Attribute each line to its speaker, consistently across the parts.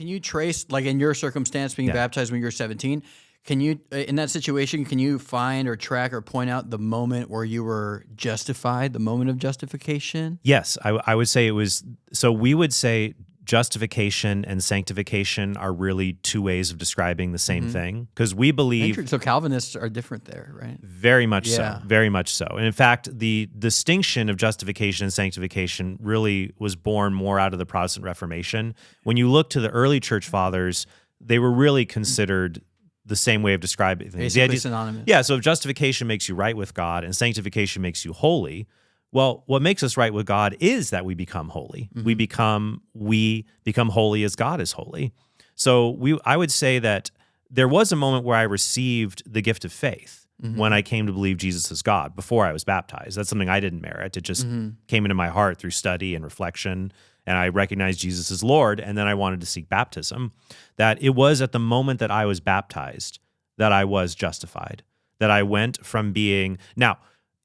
Speaker 1: Can you trace, like in your circumstance, being baptized when you were 17? Can you, in that situation, can you find or track or point out the moment where you were justified, the moment of justification?
Speaker 2: Yes, I would say it was. So we would say justification and sanctification are really two ways of describing the same thing, because we believe.
Speaker 1: So Calvinists are different there, right?
Speaker 2: Very much so, very much so. And in fact, the distinction of justification and sanctification really was born more out of the Protestant Reformation. When you look to the early church fathers, they were really considered the same way of describing things.
Speaker 1: Basically synonymous.
Speaker 2: Yeah, so if justification makes you right with God and sanctification makes you holy, well, what makes us right with God is that we become holy. We become holy as God is holy. So I would say that there was a moment where I received the gift of faith when I came to believe Jesus is God before I was baptized. That's something I didn't merit. It just came into my heart through study and reflection, and I recognized Jesus as Lord, and then I wanted to seek baptism. That it was at the moment that I was baptized that I was justified, that I went from being... Now,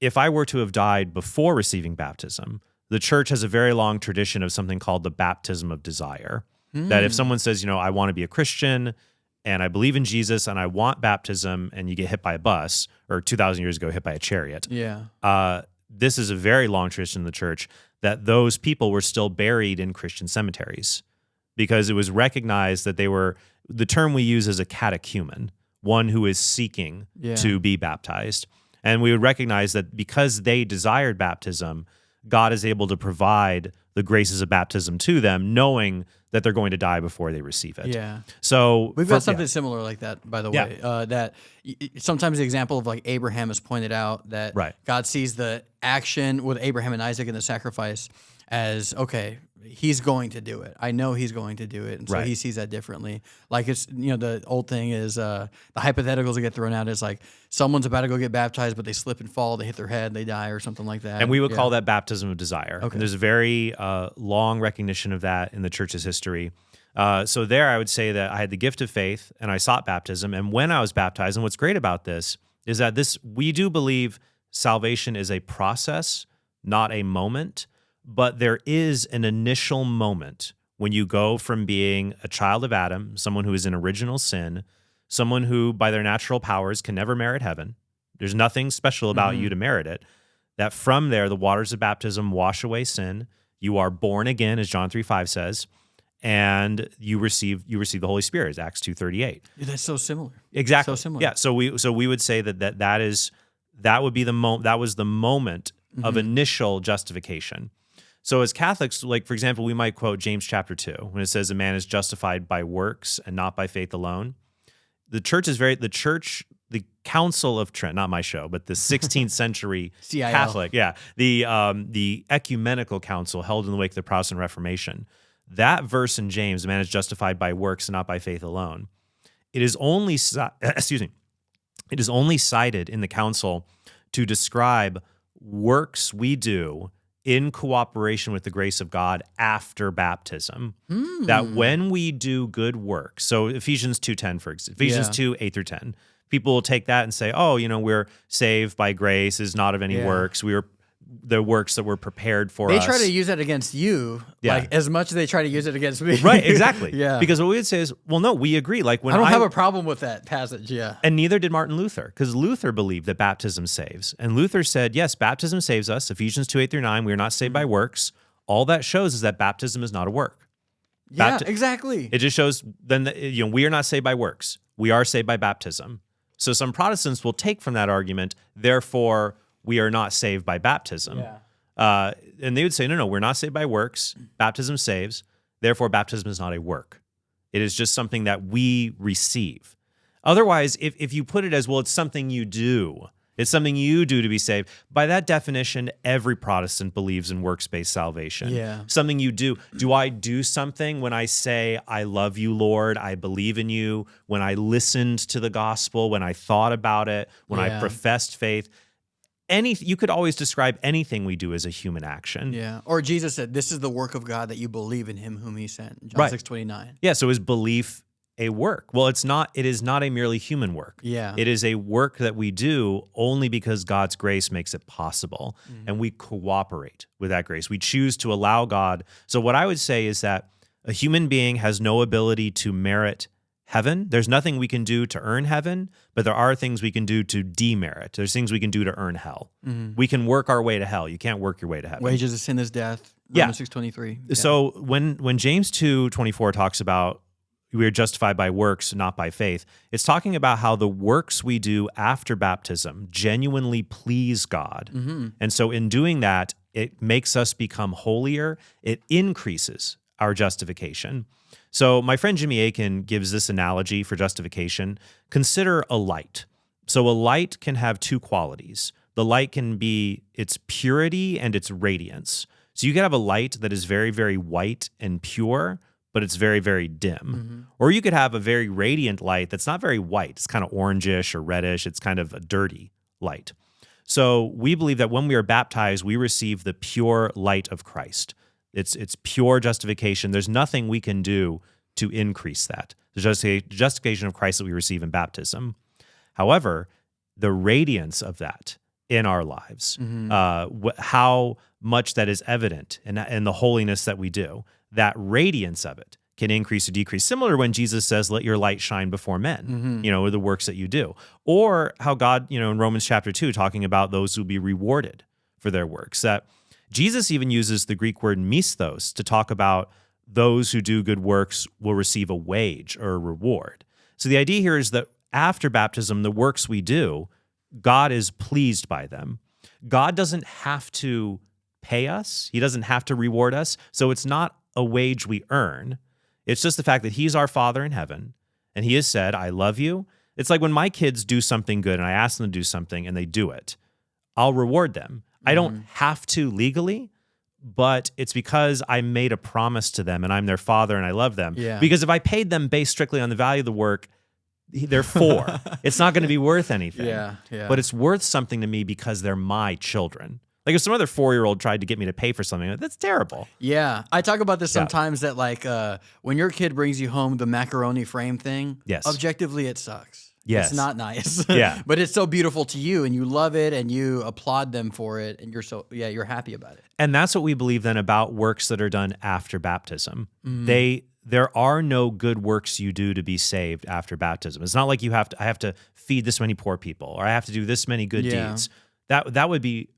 Speaker 2: if I were to have died before receiving baptism, the church has a very long tradition of something called the baptism of desire. That if someone says, I want to be a Christian and I believe in Jesus and I want baptism, and you get hit by a bus, or 2,000 years ago hit by a chariot. This is a very long tradition in the church that those people were still buried in Christian cemeteries, because it was recognized that they were, the term we use is a catechumen, one who is seeking to be baptized. And we would recognize that because they desired baptism, God is able to provide the graces of baptism to them, knowing that they're going to die before they receive it.
Speaker 1: Yeah.
Speaker 2: So
Speaker 1: we've got something similar like that, by the way. That sometimes the example of like Abraham has pointed out that God sees the action with Abraham and Isaac in the sacrifice as, okay, he's going to do it. I know he's going to do it. And so he sees that differently. Like it's, the old thing is the hypotheticals that get thrown out is like someone's about to go get baptized, but they slip and fall, they hit their head, they die or something like that.
Speaker 2: And we would call that baptism of desire. Okay. And there's a very long recognition of that in the church's history. So there I would say that I had the gift of faith and I sought baptism. And when I was baptized, and what's great about this is that we do believe salvation is a process, not a moment. But there is an initial moment when you go from being a child of Adam, someone who is in original sin, someone who by their natural powers can never merit heaven. There's nothing special about you to merit it. That from there, the waters of baptism wash away sin. You are born again, as John 3:5 says, and you receive the Holy Spirit, as Acts 2:38.
Speaker 1: Yeah, that's so similar.
Speaker 2: Exactly.
Speaker 1: So similar.
Speaker 2: Yeah. So we would say that would be the moment. That was the moment of initial justification. So as Catholics, like for example, we might quote James chapter 2 when it says a man is justified by works and not by faith alone. The Council of Trent, not my show, but the 16th century Catholic, the ecumenical council held in the wake of the Protestant Reformation. That verse in James, a man is justified by works and not by faith alone. It is only It is only cited in the council to describe works we do in cooperation with the grace of God after baptism. That when we do good works, so Ephesians 2:10, for example, Ephesians 2, 8 through 10, people will take that and say, we're saved by grace, is not of any works. We are the works that were prepared for us.
Speaker 1: They try to use that against you, like as much as they try to use it against me.
Speaker 2: Right, exactly. Because what we would say is, well, no, we agree. Like when
Speaker 1: I don't have a problem with that passage,
Speaker 2: And neither did Martin Luther, because Luther believed that baptism saves. And Luther said, yes, baptism saves us. Ephesians 2, 8 through 9, we are not saved by works. All that shows is that baptism is not a work.
Speaker 1: Exactly.
Speaker 2: It just shows then that, we are not saved by works. We are saved by baptism. So some Protestants will take from that argument, therefore, we are not saved by baptism. And they would say, no, we're not saved by works. Baptism saves. Therefore, baptism is not a work. It is just something that we receive. Otherwise, if you put it as, well, it's something you do. It's something you do to be saved. By that definition, every Protestant believes in works-based salvation. Something you do. Do I do something when I say, I love you, Lord, I believe in you, when I listened to the gospel, when I thought about it, when I professed faith? You could always describe anything we do as a human action.
Speaker 1: Or Jesus said, this is the work of God, that you believe in him whom he sent. John 6:29.
Speaker 2: So is belief a work? Well, it is not a merely human work. It is a work that we do only because God's grace makes it possible. And we cooperate with that grace. We choose to allow God. So what I would say is that A human being has no ability to merit heaven. There's nothing we can do to earn heaven, but there are things we can do to demerit. There's things we can do to earn hell. We can work our way to hell. You can't work your way to heaven.
Speaker 1: Wages of sin is death. Romans 6:23. Yeah.
Speaker 2: So when James 2:24 talks about we are justified by works, not by faith, it's talking about how the works we do after baptism genuinely please God. And so in doing that, it makes us become holier. It increases our justification. So my friend Jimmy Akin gives this analogy for justification. Consider a light. So a light can have two qualities. The light can be its purity and its radiance. So you can have a light that is very, very white and pure, but it's very, very dim. Or you could have a very radiant light that's not very white. It's kind of orangish or reddish. It's kind of a dirty light. So we believe that when we are baptized, we receive the pure light of Christ. It's pure justification. There's nothing we can do to increase that. The justification of Christ that we receive in baptism. However, the radiance of that in our lives, how much that is evident in the holiness that we do, that radiance of it can increase or decrease. Similar to when Jesus says, let your light shine before men, the works that you do. Or how God, in Romans chapter 2, talking about those who will be rewarded for their works. That Jesus even uses the Greek word misthos to talk about those who do good works will receive a wage or a reward. So the idea here is that after baptism, the works we do, God is pleased by them. God doesn't have to pay us. He doesn't have to reward us. So it's not a wage we earn. It's just the fact that he's our Father in heaven, and he has said, I love you. It's like when my kids do something good and I ask them to do something and they do it, I'll reward them. I don't have to legally, but it's because I made a promise to them and I'm their father and I love them.
Speaker 1: Yeah.
Speaker 2: Because if I paid them based strictly on the value of the work, therefore, it's not going to be worth anything.
Speaker 1: Yeah.
Speaker 2: But it's worth something to me because they're my children. Like if some other 4-year-old tried to get me to pay for something, that's terrible.
Speaker 1: Yeah. I talk about this sometimes that like when your kid brings you home the macaroni frame thing, objectively it sucks.
Speaker 2: Yes.
Speaker 1: It's not nice.
Speaker 2: Yeah.
Speaker 1: But it's so beautiful to you and you love it and you applaud them for it and you're happy about it.
Speaker 2: And that's what we believe then about works that are done after baptism. There are no good works you do to be saved after baptism. It's not like I have to feed this many poor people or I have to do this many good deeds. That would be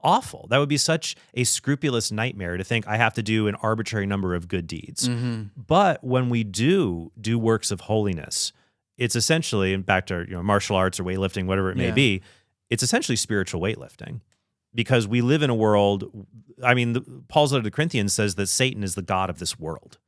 Speaker 2: awful. That would be such a scrupulous nightmare to think I have to do an arbitrary number of good deeds. But when we do works of holiness, it's essentially, and back to martial arts or weightlifting, whatever it may be, it's essentially spiritual weightlifting. Because we live in a world, Paul's letter to the Corinthians says that Satan is the god of this world.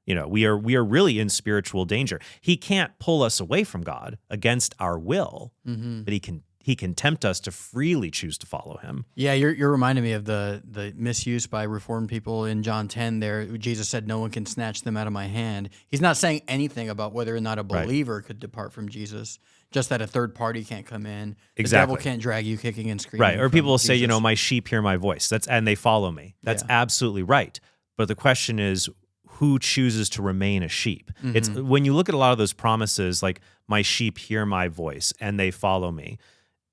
Speaker 2: We are really in spiritual danger. He can't pull us away from God against our will, but he can tempt us to freely choose to follow him.
Speaker 1: Yeah, you're reminding me of the misuse by Reformed people in John 10 there. Jesus said, no one can snatch them out of my hand. He's not saying anything about whether or not a believer could depart from Jesus, just that a third party can't come in. The devil can't drag you kicking and screaming.
Speaker 2: Right, or people will say, my sheep hear my voice, and they follow me. That's absolutely right. But the question is, who chooses to remain a sheep? It's when you look at a lot of those promises, like my sheep hear my voice and they follow me.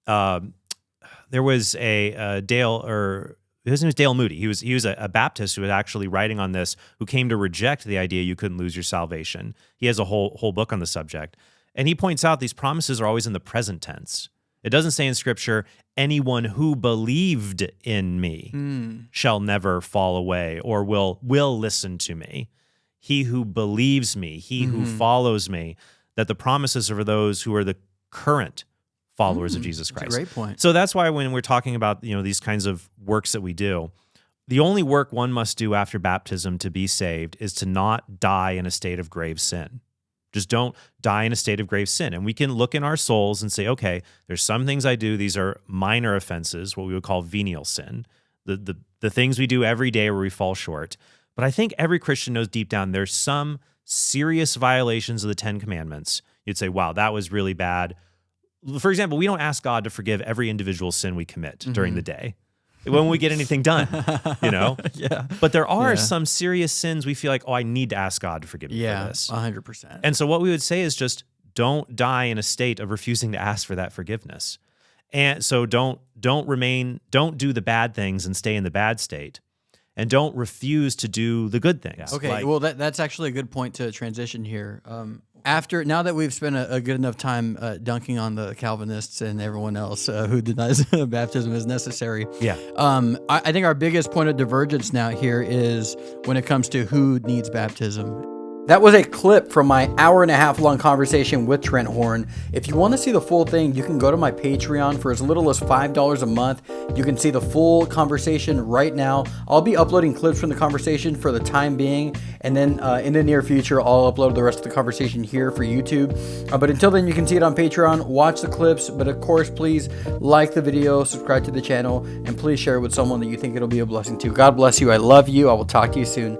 Speaker 2: There was a Dale, or his name was Dale Moody. He was a Baptist who was actually writing on this, who came to reject the idea you couldn't lose your salvation. He has a whole book on the subject, and he points out these promises are always in the present tense. It doesn't say in Scripture, anyone who believed in me shall never fall away or will listen to me. He who believes me, he who follows me, that the promises are for those who are the current followers of Jesus Christ.
Speaker 1: That's a great point.
Speaker 2: So that's why when we're talking about these kinds of works that we do, the only work one must do after baptism to be saved is to not die in a state of grave sin. Just don't die in a state of grave sin. And we can look in our souls and say, okay, there's some things I do. These are minor offenses, what we would call venial sin, the things we do every day where we fall short. But I think every Christian knows deep down there's some serious violations of the 10 Commandments. You'd say, wow, that was really bad. For example, we don't ask God to forgive every individual sin we commit during the day when we get anything done,
Speaker 1: Yeah.
Speaker 2: But there are some serious sins we feel like, I need to ask God to forgive me for this.
Speaker 1: 100%.
Speaker 2: And so what we would say is just don't die in a state of refusing to ask for that forgiveness. And so don't do the bad things and stay in the bad state. and don't refuse to do the good things.
Speaker 1: Okay, well, that's actually a good point to transition here. Now that we've spent a good enough time dunking on the Calvinists and everyone else who denies baptism is necessary, I think our biggest point of divergence now here is when it comes to who needs baptism. That was a clip from my 1.5 hour long conversation with Trent Horn. If you want to see the full thing, you can go to my Patreon for as little as $5 a month. You can see the full conversation right now. I'll be uploading clips from the conversation for the time being, and then in the near future, I'll upload the rest of the conversation here for YouTube. But until then, you can see it on Patreon, watch the clips, but of course, please like the video, subscribe to the channel, and please share it with someone that you think it'll be a blessing to. God bless you. I love you. I will talk to you soon.